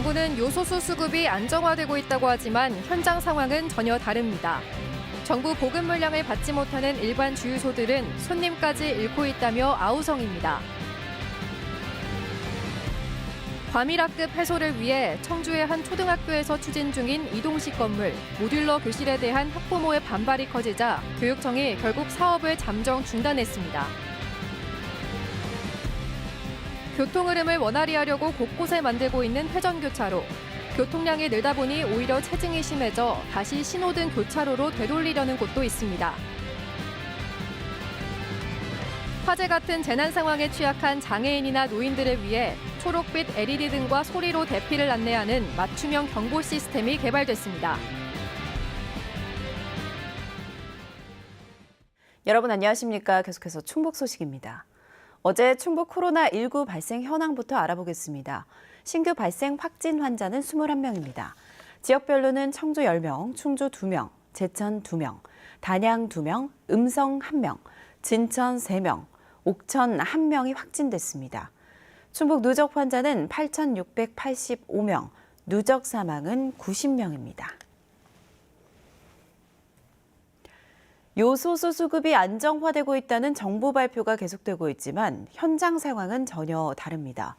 정부는 요소수 수급이 안정화되고 있다고 하지만 현장 상황은 전혀 다릅니다. 정부 보급 물량을 받지 못하는 일반 주유소들은 손님까지 잃고 있다며 아우성입니다. 과밀학급 해소를 위해 청주의 한 초등학교에서 추진 중인 이동식 건물 모듈러 교실에 대한 학부모의 반발이 커지자 교육청이 결국 사업을 잠정 중단했습니다. 교통 흐름을 원활히 하려고 곳곳에 만들고 있는 회전교차로. 교통량이 늘다 보니 오히려 체증이 심해져 다시 신호등 교차로로 되돌리려는 곳도 있습니다. 화재 같은 재난 상황에 취약한 장애인이나 노인들을 위해 초록빛 LED 등과 소리로 대피를 안내하는 맞춤형 경보 시스템이 개발됐습니다. 여러분 안녕하십니까? 계속해서 충북 소식입니다. 어제 충북 코로나19 발생 현황부터 알아보겠습니다. 신규 발생 확진 환자는 21명입니다. 지역별로는 청주 10명, 충주 2명, 제천 2명, 단양 2명, 음성 1명, 진천 3명, 옥천 1명이 확진됐습니다. 충북 누적 환자는 8,685명, 누적 사망은 90명입니다. 요소수 수급이 안정화되고 있다는 정부 발표가 계속되고 있지만 현장 상황은 전혀 다릅니다.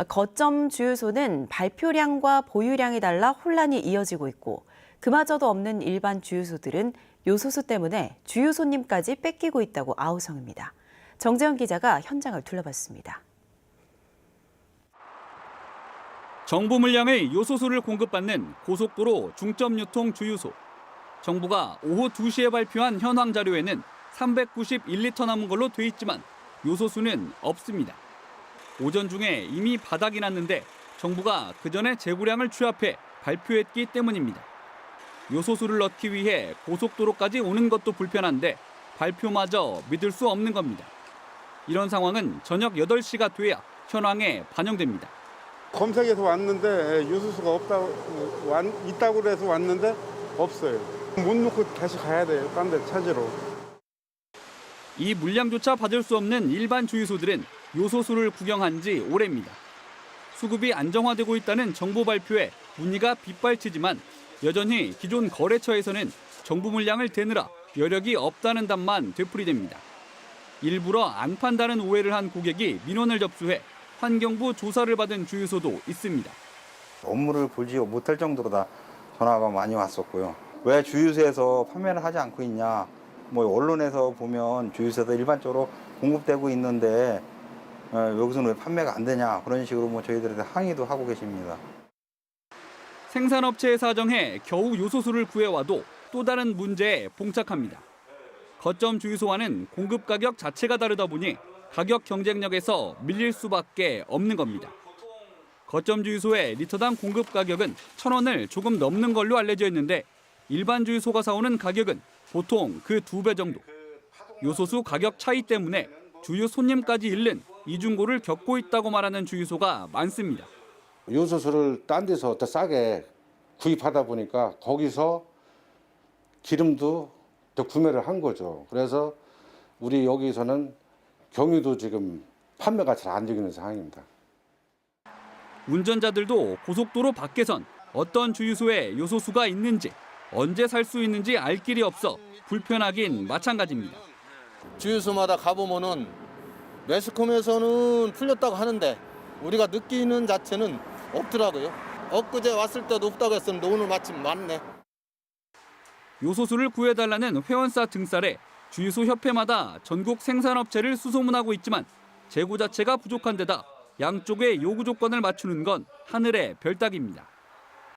거점 주유소는 발표량과 보유량이 달라 혼란이 이어지고 있고 그마저도 없는 일반 주유소들은 요소수 때문에 주유 손님까지 뺏기고 있다고 아우성입니다. 정재현 기자가 현장을 둘러봤습니다. 정부 물량의 요소수를 공급받는 고속도로 중점 유통 주유소. 정부가 오후 2시에 발표한 현황 자료에는 391리터 남은 걸로 돼 있지만 요소수는 없습니다. 오전 중에 이미 바닥이 났는데 정부가 그 전에 재고량을 취합해 발표했기 때문입니다. 요소수를 넣기 위해 고속도로까지 오는 것도 불편한데 발표마저 믿을 수 없는 겁니다. 이런 상황은 저녁 8시가 돼야 현황에 반영됩니다. 검색해서 왔는데 요소수가 있다고 해서 왔는데 없어요. 못 놓고 다시 가야 돼요. 딴 데 찾으러. 이 물량조차 받을 수 없는 일반 주유소들은 요소수를 구경한 지 오래입니다. 수급이 안정화되고 있다는 정부 발표에 문의가 빗발치지만 여전히 기존 거래처에서는 정부 물량을 대느라 여력이 없다는 답만 되풀이됩니다. 일부러 안 판다는 오해를 한 고객이 민원을 접수해 환경부 조사를 받은 주유소도 있습니다. 업무를 보지 못할 정도로 다 전화가 많이 왔었고요. 왜 주유소에서 판매를 하지 않고 있냐. 언론에서 보면 주유소에서 일반적으로 공급되고 있는데 여기서는 왜 판매가 안 되냐. 그런 식으로 저희들한테 항의도 하고 계십니다. 생산업체에 사정해 겨우 요소수를 구해와도 또 다른 문제에 봉착합니다. 거점 주유소와는 공급 가격 자체가 다르다 보니 가격 경쟁력에서 밀릴 수밖에 없는 겁니다. 거점 주유소의 리터당 공급 가격은 1,000원을 조금 넘는 걸로 알려져 있는데 일반 주유소가 사오는 가격은 보통 그 2배 정도. 요소수 가격 차이 때문에 주유 손님까지 잃는 이중고를 겪고 있다고 말하는 주유소가 많습니다. 요소수를 딴 데서 더 싸게 구입하다 보니까 거기서 기름도 더 구매를 한 거죠. 그래서 우리 여기서는 경유도 지금 판매가 잘 안 되고 있는 상황입니다. 운전자들도 고속도로 밖에선 어떤 주유소에 요소수가 있는지 언제 살 수 있는지 알 길이 없어 불편하긴 마찬가지입니다. 주유소마다 가보면은 매스컴에서는 풀렸다고 하는데 우리가 느끼는 자체는 없더라고요. 엊그제 왔을 때도 없다고 했었는데 오늘 마침 왔네. 요소수를 구해달라는 회원사 등살에 주유소 협회마다 전국 생산업체를 수소문하고 있지만 재고 자체가 부족한 데다 양쪽의 요구 조건을 맞추는 건 하늘의 별따기입니다.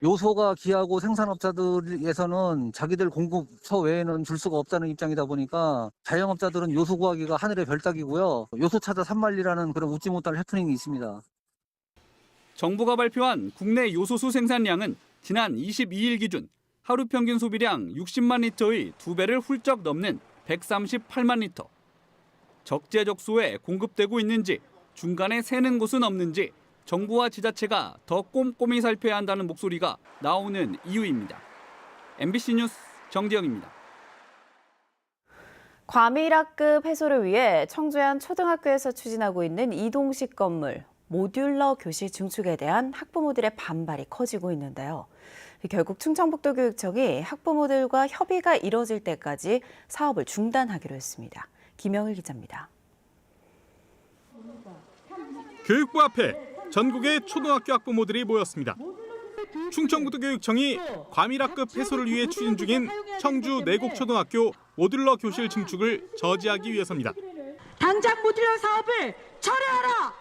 요소가 귀하고 생산업자들에서는 자기들 공급처 외에는 줄 수가 없다는 입장이다 보니까 자영업자들은 요소 구하기가 하늘의 별따기고요. 요소 찾아 산만리라는 그런 웃지 못할 해프닝이 있습니다. 정부가 발표한 국내 요소수 생산량은 지난 22일 기준 하루 평균 소비량 60만 리터의 2배를 훌쩍 넘는 138만 리터. 적재적소에 공급되고 있는지 중간에 새는 곳은 없는지 정부와 지자체가 더 꼼꼼히 살펴야 한다는 목소리가 나오는 이유입니다. MBC 뉴스 정지영입니다. 과밀학급 해소를 위해 청주의 한 초등학교에서 추진하고 있는 이동식 건물. 모듈러 교실 증축에 대한 학부모들의 반발이 커지고 있는데요. 결국 충청북도교육청이 학부모들과 협의가 이뤄질 때까지 사업을 중단하기로 했습니다. 김영일 기자입니다. 교육부 앞에 전국의 초등학교 학부모들이 모였습니다. 충청북도교육청이 과밀학급 해소를 위해 추진 중인 청주 내곡초등학교 모듈러 교실 증축을 저지하기 위해서입니다. 당장 모듈러 사업을 철회하라!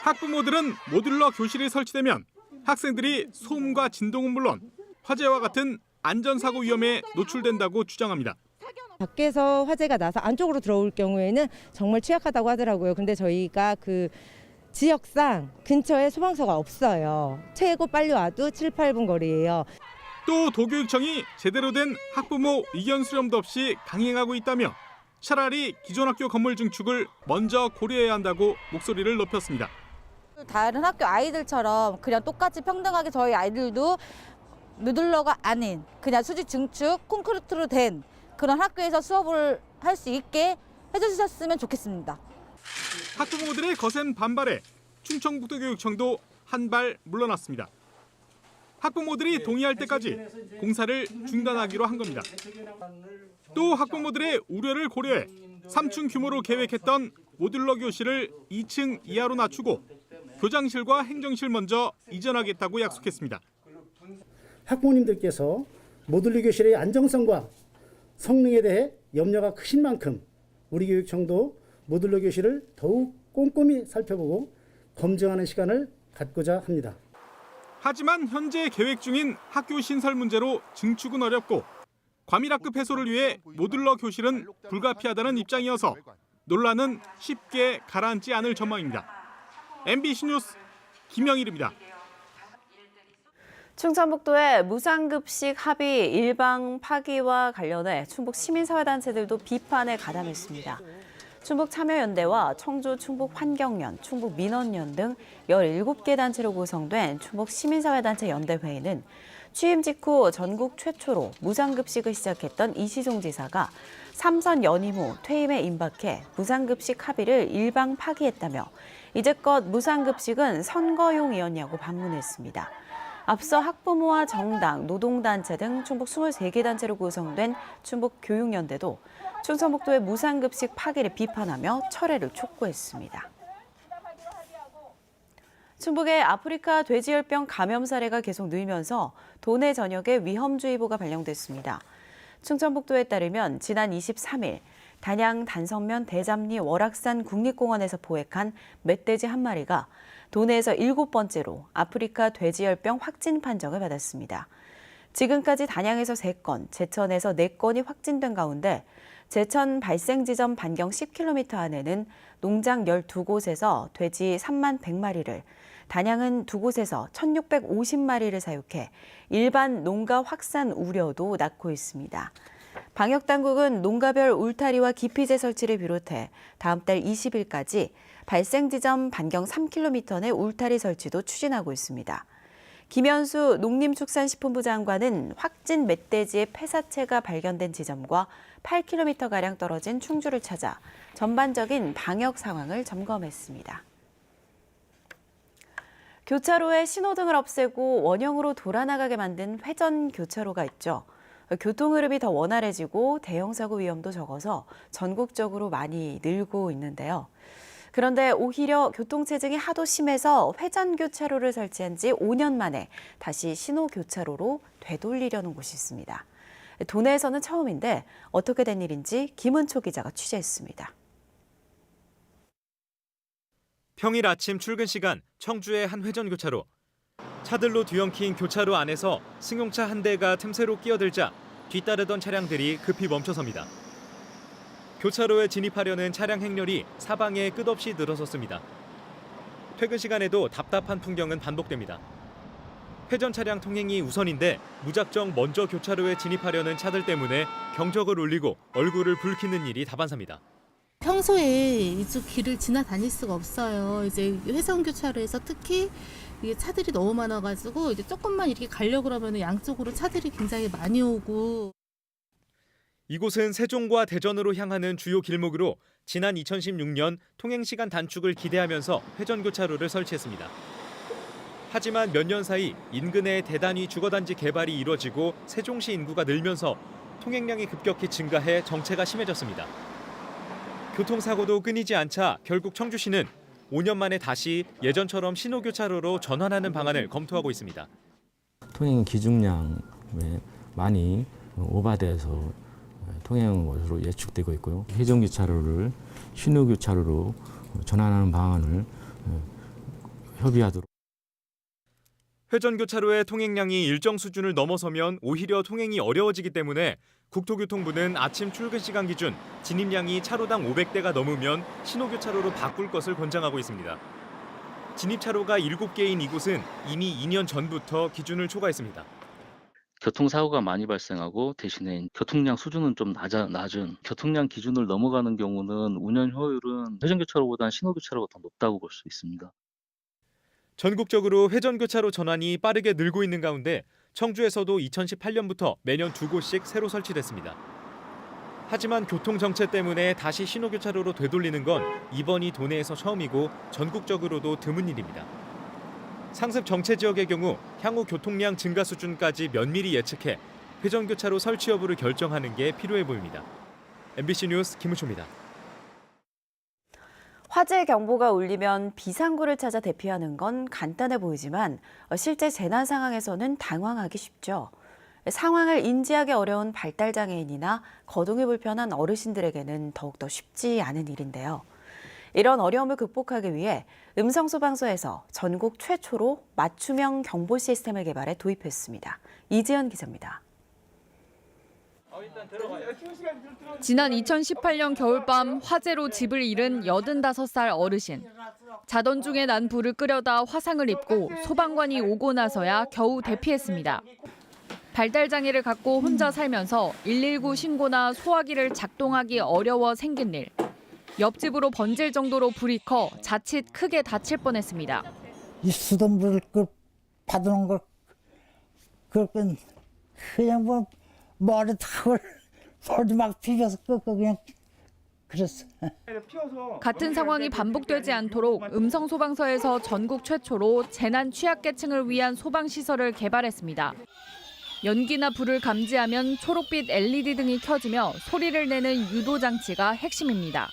학부모들은 모듈러 교실이 설치되면 학생들이 소음과 진동은 물론 화재와 같은 안전사고 위험에 노출된다고 주장합니다. 밖에서 화재가 나서 안쪽으로 들어올 경우에는 정말 취약하다고 하더라고요. 근데 저희가 그 지역상 근처에 소방서가 없어요. 최고 빨리 와도 7, 8분 거리예요. 또 도교육청이 제대로 된 학부모 의견 수렴도 없이 강행하고 있다며 차라리 기존 학교 건물 증축을 먼저 고려해야 한다고 목소리를 높였습니다. 다른 학교 아이들처럼 그냥 똑같이 평등하게 저희 아이들도 모듈러가 아닌 그냥 수직 증축 콘크리트로 된 그런 학교에서 수업을 할 수 있게 해주셨으면 좋겠습니다. 학부모들의 거센 반발에 충청북도교육청도 한 발 물러났습니다. 학부모들이 동의할 때까지 공사를 중단하기로 한 겁니다. 또 학부모들의 우려를 고려해 3층 규모로 계획했던 모듈러 교실을 2층 이하로 낮추고 교장실과 행정실 먼저 이전하겠다고 약속했습니다. 학부모님들께서 모듈러 교실의 안정성과 성능에 대해 염려가 크신 만큼 우리 교육청도 모듈러 교실을 더욱 꼼꼼히 살펴보고 검증하는 시간을 갖고자 합니다. 하지만 현재 계획 중인 학교 신설 문제로 증축은 어렵고 과밀학급 해소를 위해 모듈러 교실은 불가피하다는 입장이어서 논란은 쉽게 가라앉지 않을 전망입니다. MBC 뉴스 김영일입니다. 충청북도의 무상급식 합의 일방 파기와 관련해 충북 시민사회단체들도 비판에 가담했습니다. 충북참여연대와 청주 충북환경연, 충북민원연 등 17개 단체로 구성된 충북 시민사회단체 연대회의는 취임 직후 전국 최초로 무상급식을 시작했던 이시종 지사가 3선 연임 후 퇴임에 임박해 무상급식 합의를 일방 파기했다며 이제껏 무상급식은 선거용이었냐고 반문했습니다. 앞서 학부모와 정당, 노동단체 등 충북 23개 단체로 구성된 충북교육연대도 충청북도의 무상급식 파기를 비판하며 철회를 촉구했습니다. 충북의 아프리카 돼지열병 감염 사례가 계속 늘면서 도내 전역에 위험주의보가 발령됐습니다. 충청북도에 따르면 지난 23일 단양 단성면 대잡리 월악산 국립공원에서 포획한 멧돼지 한 마리가 도내에서 7번째로 아프리카 돼지열병 확진 판정을 받았습니다. 지금까지 단양에서 3건, 제천에서 4건이 확진된 가운데 제천 발생 지점 반경 10km 안에는 농장 12곳에서 돼지 3만 100마리를, 단양은 2곳에서 1,650마리를 사육해 일반 농가 확산 우려도 낳고 있습니다. 방역당국은 농가별 울타리와 기피제 설치를 비롯해 다음 달 20일까지 발생 지점 반경 3km 내 울타리 설치도 추진하고 있습니다. 김현수 농림축산식품부 장관은 확진 멧돼지의 폐사체가 발견된 지점과 8km가량 떨어진 충주를 찾아 전반적인 방역 상황을 점검했습니다. 교차로에 신호등을 없애고 원형으로 돌아나가게 만든 회전 교차로가 있죠. 교통 흐름이 더 원활해지고 대형 사고 위험도 적어서 전국적으로 많이 늘고 있는데요. 그런데 오히려 교통체증이 하도 심해서 회전 교차로를 설치한 지 5년 만에 다시 신호 교차로로 되돌리려는 곳이 있습니다. 도내에서는 처음인데 어떻게 된 일인지 김은초 기자가 취재했습니다. 평일 아침 출근 시간 청주의 한 회전 교차로. 차들로 뒤엉킨 교차로 안에서 승용차 한 대가 틈새로 끼어들자 뒤따르던 차량들이 급히 멈춰섭니다. 교차로에 진입하려는 차량 행렬이 사방에 끝없이 늘어섰습니다. 퇴근 시간에도 답답한 풍경은 반복됩니다. 회전 차량 통행이 우선인데 무작정 먼저 교차로에 진입하려는 차들 때문에 경적을 울리고 얼굴을 붉히는 일이 다반사입니다. 평소에 이쪽 길을 지나다닐 수가 없어요. 이제 회전 교차로에서 특히 이게 차들이 너무 많아가지고 이제 조금만 이렇게 가려고 그러면 양쪽으로 차들이 굉장히 많이 오고. 이곳은 세종과 대전으로 향하는 주요 길목으로 지난 2016년 통행시간 단축을 기대하면서 회전교차로를 설치했습니다. 하지만 몇 년 사이 인근에 대단위 주거단지 개발이 이뤄지고 세종시 인구가 늘면서 통행량이 급격히 증가해 정체가 심해졌습니다. 교통사고도 끊이지 않자 결국 청주시는 5년 만에 다시 예전처럼 신호교차로로 전환하는 방안을 검토하고 있습니다. 통행 기중량에 많이 오버돼서 통행한 것으로 예측되고 있고요. 회전교차로를 신호교차로로 전환하는 방안을 협의하도록. 회전교차로의 통행량이 일정 수준을 넘어서면 오히려 통행이 어려워지기 때문에 국토교통부는 아침 출근 시간 기준 진입량이 차로당 500대가 넘으면 신호교차로로 바꿀 것을 권장하고 있습니다. 진입차로가 7개인 이곳은 이미 2년 전부터 기준을 초과했습니다. 교통사고가 많이 발생하고 대신에 교통량 수준은 좀 낮은 교통량 기준을 넘어가는 경우는 운행 효율은 회전교차로보다는 신호교차로가 더 높다고 볼 수 있습니다. 전국적으로 회전교차로 전환이 빠르게 늘고 있는 가운데 청주에서도 2018년부터 매년 2곳씩 새로 설치됐습니다. 하지만 교통정체 때문에 다시 신호교차로로 되돌리는 건 이번이 도내에서 처음이고 전국적으로도 드문 일입니다. 상습 정체 지역의 경우 향후 교통량 증가 수준까지 면밀히 예측해 회전교차로 설치 여부를 결정하는 게 필요해 보입니다. MBC 뉴스 김우초입니다. 화재 경보가 울리면 비상구를 찾아 대피하는 건 간단해 보이지만 실제 재난 상황에서는 당황하기 쉽죠. 상황을 인지하기 어려운 발달장애인이나 거동이 불편한 어르신들에게는 더욱더 쉽지 않은 일인데요. 이런 어려움을 극복하기 위해 음성소방서에서 전국 최초로 맞춤형 경보 시스템을 개발해 도입했습니다. 이지연 기자입니다. 지난 2018년 겨울밤 화재로 집을 잃은 85살 어르신. 자던 중에 난 불을 끄려다 화상을 입고 소방관이 오고 나서야 겨우 대피했습니다. 발달장애를 갖고 혼자 살면서 119 신고나 소화기를 작동하기 어려워 생긴 일. 옆집으로 번질 정도로 불이 커 자칫 크게 다칠 뻔했습니다. 이 수돗물을 받아놓은 걸 그냥 뭐 머리 탁을 머리 막 비벼서 끄고 그냥 그랬어. 같은 상황이 반복되지 않도록 음성소방서에서 전국 최초로 재난 취약계층을 위한 소방시설을 개발했습니다. 연기나 불을 감지하면 초록빛 LED 등이 켜지며 소리를 내는 유도장치가 핵심입니다.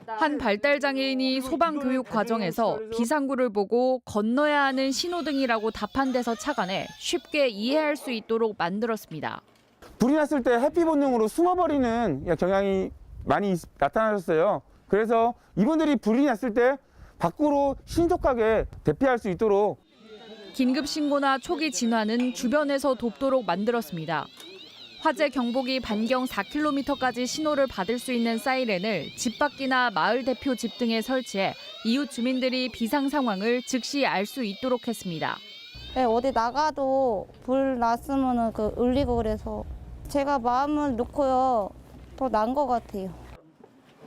한 발달장애인이 소방교육 과정에서 비상구를 보고 건너야 하는 신호등이라고 답한 데서 착안해 쉽게 이해할 수 있도록 만들었습니다. 불이 났을 때 회피 본능으로 숨어버리는 경향이 많이 나타나셨어요. 그래서 이분들이 불이 났을 때 밖으로 신속하게 대피할 수 있도록 긴급 신고나 초기 진화는 주변에서 돕도록 만들었습니다. 화재 경보기 반경 4km까지 신호를 받을 수 있는 사이렌을 집 밖이나 마을 대표 집 등에 설치해 이웃 주민들이 비상 상황을 즉시 알 수 있도록 했습니다. 네, 어디 나가도 불 났으면 울리고 그래서 제가 마음을 놓고요 더 나은 것 같아요.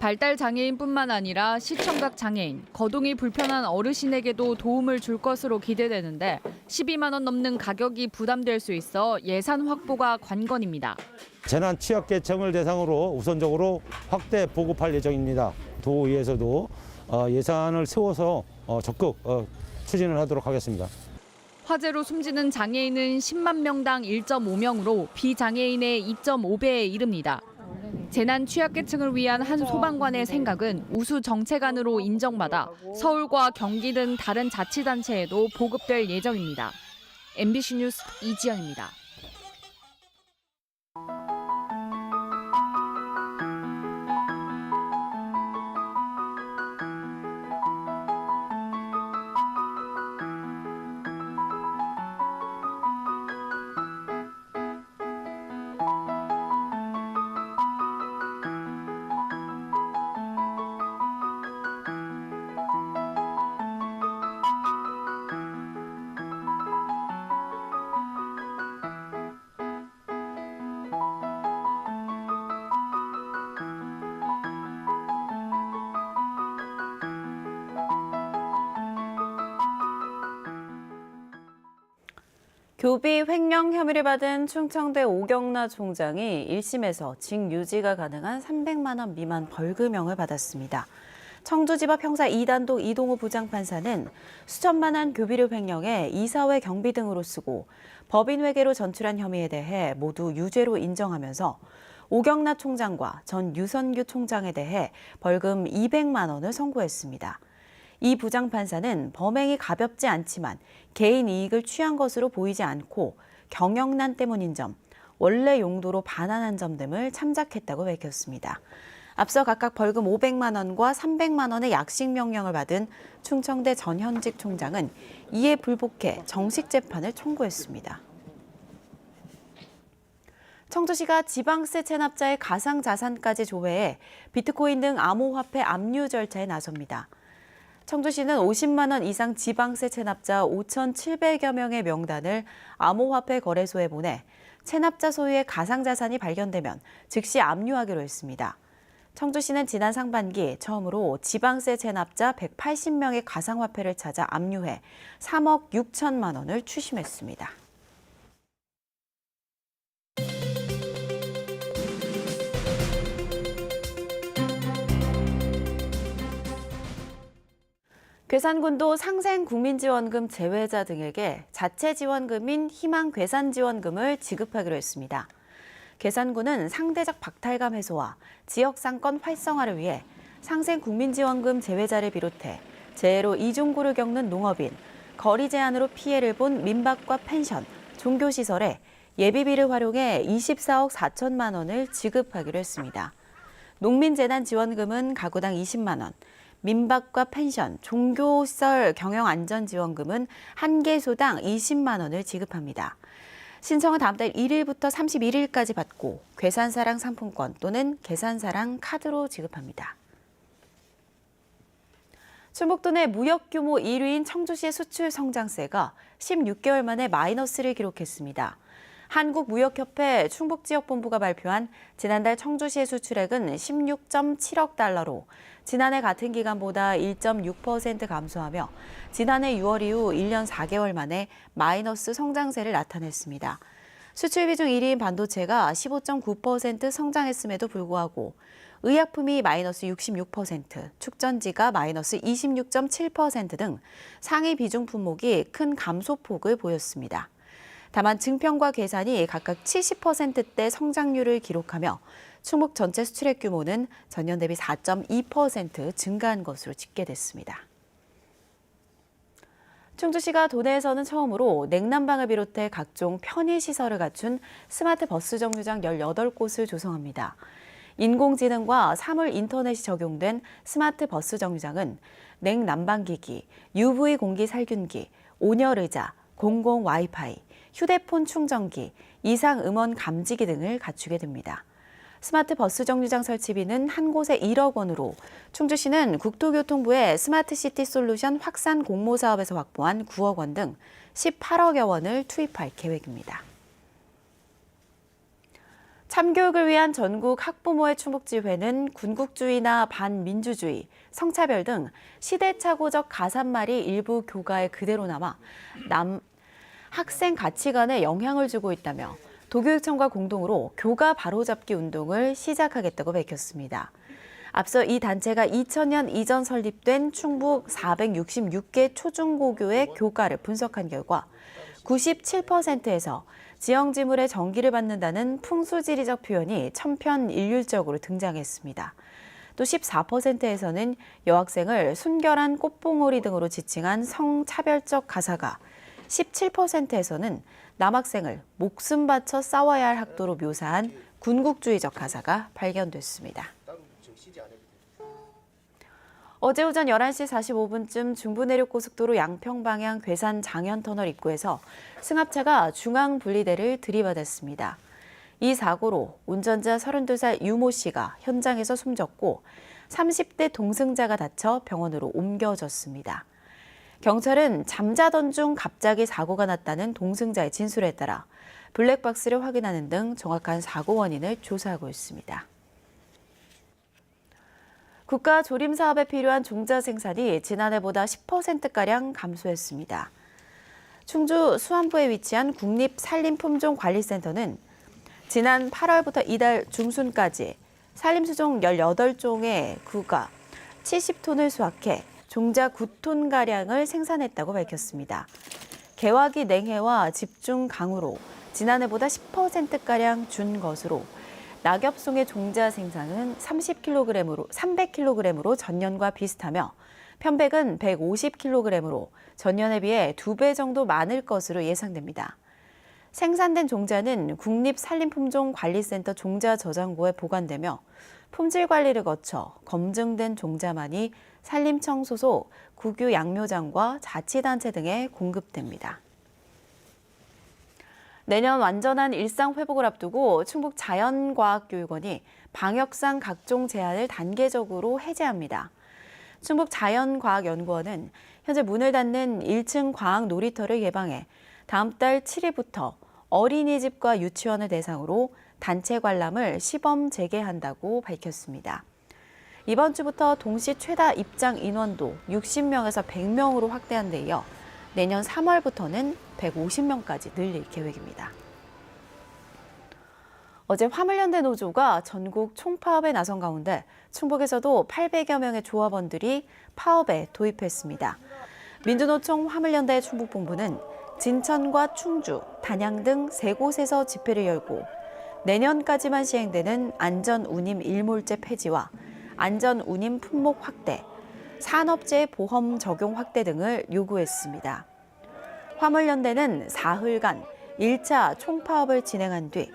발달 장애인뿐만 아니라 시청각 장애인, 거동이 불편한 어르신에게도 도움을 줄 것으로 기대되는데 12만 원 넘는 가격이 부담될 수 있어 예산 확보가 관건입니다. 재난 취약계층을 대상으로 우선적으로 확대 보급할 예정입니다. 도의에서도 예산을 세워서 적극 추진을 하도록 하겠습니다. 화재로 숨지는 장애인은 10만 명당 1.5명으로 비장애인의 2.5배에 이릅니다. 재난 취약계층을 위한 한 소방관의 생각은 우수 정책안으로 인정받아 서울과 경기 등 다른 자치단체에도 보급될 예정입니다. MBC 뉴스 이지연입니다. 교비 횡령 혐의를 받은 충청대 오경나 총장이 1심에서 징유지가 가능한 300만 원 미만 벌금형을 받았습니다. 청주지법 형사 2단독 이동호 부장판사는 수천만 원 교비를 횡령해 이사회 경비 등으로 쓰고 법인회계로 전출한 혐의에 대해 모두 유죄로 인정하면서 오경나 총장과 전 유선규 총장에 대해 벌금 200만 원을 선고했습니다. 이 부장판사는 범행이 가볍지 않지만 개인 이익을 취한 것으로 보이지 않고 경영난 때문인 점, 원래 용도로 반환한 점 등을 참작했다고 밝혔습니다. 앞서 각각 벌금 500만 원과 300만 원의 약식 명령을 받은 충청대 전현직 총장은 이에 불복해 정식 재판을 청구했습니다. 청주시가 지방세 체납자의 가상자산까지 조회해 비트코인 등 암호화폐 압류 절차에 나섭니다. 청주시는 50만 원 이상 지방세 체납자 5,700여 명의 명단을 암호화폐 거래소에 보내 체납자 소유의 가상자산이 발견되면 즉시 압류하기로 했습니다. 청주시는 지난 상반기 처음으로 지방세 체납자 180명의 가상화폐를 찾아 압류해 3억 6천만 원을 추심했습니다. 괴산군도 상생국민지원금 제외자 등에게 자체 지원금인 희망괴산지원금을 지급하기로 했습니다. 괴산군은 상대적 박탈감 해소와 지역 상권 활성화를 위해 상생국민지원금 제외자를 비롯해 재해로 이중고를 겪는 농업인, 거리 제한으로 피해를 본 민박과 펜션, 종교시설에 예비비를 활용해 24억 4천만 원을 지급하기로 했습니다. 농민재난지원금은 가구당 20만 원, 민박과 펜션, 종교시설 경영안전지원금은 한 개소당 20만 원을 지급합니다. 신청은 다음 달 1일부터 31일까지 받고 괴산사랑 상품권 또는 계산사랑 카드로 지급합니다. 충북도 내 무역 규모 1위인 청주시의 수출 성장세가 16개월 만에 마이너스를 기록했습니다. 한국무역협회 충북지역본부가 발표한 지난달 청주시의 수출액은 16.7억 달러로 지난해 같은 기간보다 1.6% 감소하며 지난해 6월 이후 1년 4개월 만에 마이너스 성장세를 나타냈습니다. 수출 비중 1위인 반도체가 15.9% 성장했음에도 불구하고 의약품이 마이너스 66%, 축전지가 마이너스 26.7% 등 상위 비중 품목이 큰 감소폭을 보였습니다. 다만 증평과 계산이 각각 70%대 성장률을 기록하며 충북 전체 수출액 규모는 전년 대비 4.2% 증가한 것으로 집계됐습니다. 충주시가 도내에서는 처음으로 냉난방을 비롯해 각종 편의시설을 갖춘 스마트 버스 정류장 18곳을 조성합니다. 인공지능과 사물 인터넷이 적용된 스마트 버스 정류장은 냉난방기기, UV 공기 살균기, 온열의자, 공공 와이파이, 휴대폰 충전기, 이상 음원 감지기 등을 갖추게 됩니다. 스마트 버스 정류장 설치비는 한 곳에 1억 원으로 충주시는 국토교통부의 스마트시티 솔루션 확산 공모 사업에서 확보한 9억 원 등 18억여 원을 투입할 계획입니다. 참교육을 위한 전국 학부모의 충북지회는 군국주의나 반민주주의, 성차별 등 시대착오적 가산말이 일부 교가에 그대로 남아 학생 가치관에 영향을 주고 있다며 도교육청과 공동으로 교가 바로잡기 운동을 시작하겠다고 밝혔습니다. 앞서 이 단체가 2000년 이전 설립된 충북 466개 초중고교의 교가를 분석한 결과 97%에서 지형지물의 전기를 받는다는 풍수지리적 표현이 천편일률적으로 등장했습니다. 또 14%에서는 여학생을 순결한 꽃봉오리 등으로 지칭한 성차별적 가사가 17%에서는 남학생을 목숨 바쳐 싸워야 할 학도로 묘사한 군국주의적 가사가 발견됐습니다. 어제 오전 11시 45분쯤 중부내륙고속도로 양평방향 괴산 장현터널 입구에서 승합차가 중앙분리대를 들이받았습니다. 이 사고로 운전자 32살 유모 씨가 현장에서 숨졌고 30대 동승자가 다쳐 병원으로 옮겨졌습니다. 경찰은 잠자던 중 갑자기 사고가 났다는 동승자의 진술에 따라 블랙박스를 확인하는 등 정확한 사고 원인을 조사하고 있습니다. 국가 조림 사업에 필요한 종자 생산이 지난해보다 10%가량 감소했습니다. 충주 수안부에 위치한 국립산림품종관리센터는 지난 8월부터 이달 중순까지 산림수종 18종의 구가 70톤을 수확해 종자 9톤가량을 생산했다고 밝혔습니다. 개화기 냉해와 집중 강우로 지난해보다 10%가량 준 것으로 낙엽송의 종자 생산은 300kg으로 전년과 비슷하며 편백은 150kg으로 전년에 비해 2배 정도 많을 것으로 예상됩니다. 생산된 종자는 국립산림품종관리센터 종자저장고에 보관되며 품질 관리를 거쳐 검증된 종자만이 산림청 소속 국유 양묘장과 자치단체 등에 공급됩니다. 내년 완전한 일상 회복을 앞두고 충북자연과학교육원이 방역상 각종 제한을 단계적으로 해제합니다. 충북자연과학연구원은 현재 문을 닫는 1층 과학 놀이터를 개방해 다음 달 7일부터 어린이집과 유치원을 대상으로 단체 관람을 시범 재개한다고 밝혔습니다. 이번 주부터 동시 최다 입장 인원도 60명에서 100명으로 확대한 데 이어 내년 3월부터는 150명까지 늘릴 계획입니다. 어제 화물연대 노조가 전국 총파업에 나선 가운데 충북에서도 800여 명의 조합원들이 파업에 도입했습니다. 민주노총 화물연대 충북본부는 진천과 충주, 단양 등 3곳에서 집회를 열고 내년까지만 시행되는 안전운임 일몰제 폐지와 안전운임 품목 확대, 산업재해 보험 적용 확대 등을 요구했습니다. 화물연대는 사흘간 1차 총파업을 진행한 뒤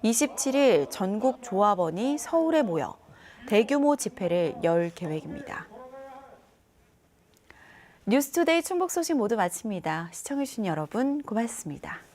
27일 전국 조합원이 서울에 모여 대규모 집회를 열 계획입니다. 뉴스투데이 충북 소식 모두 마칩니다. 시청해주신 여러분 고맙습니다.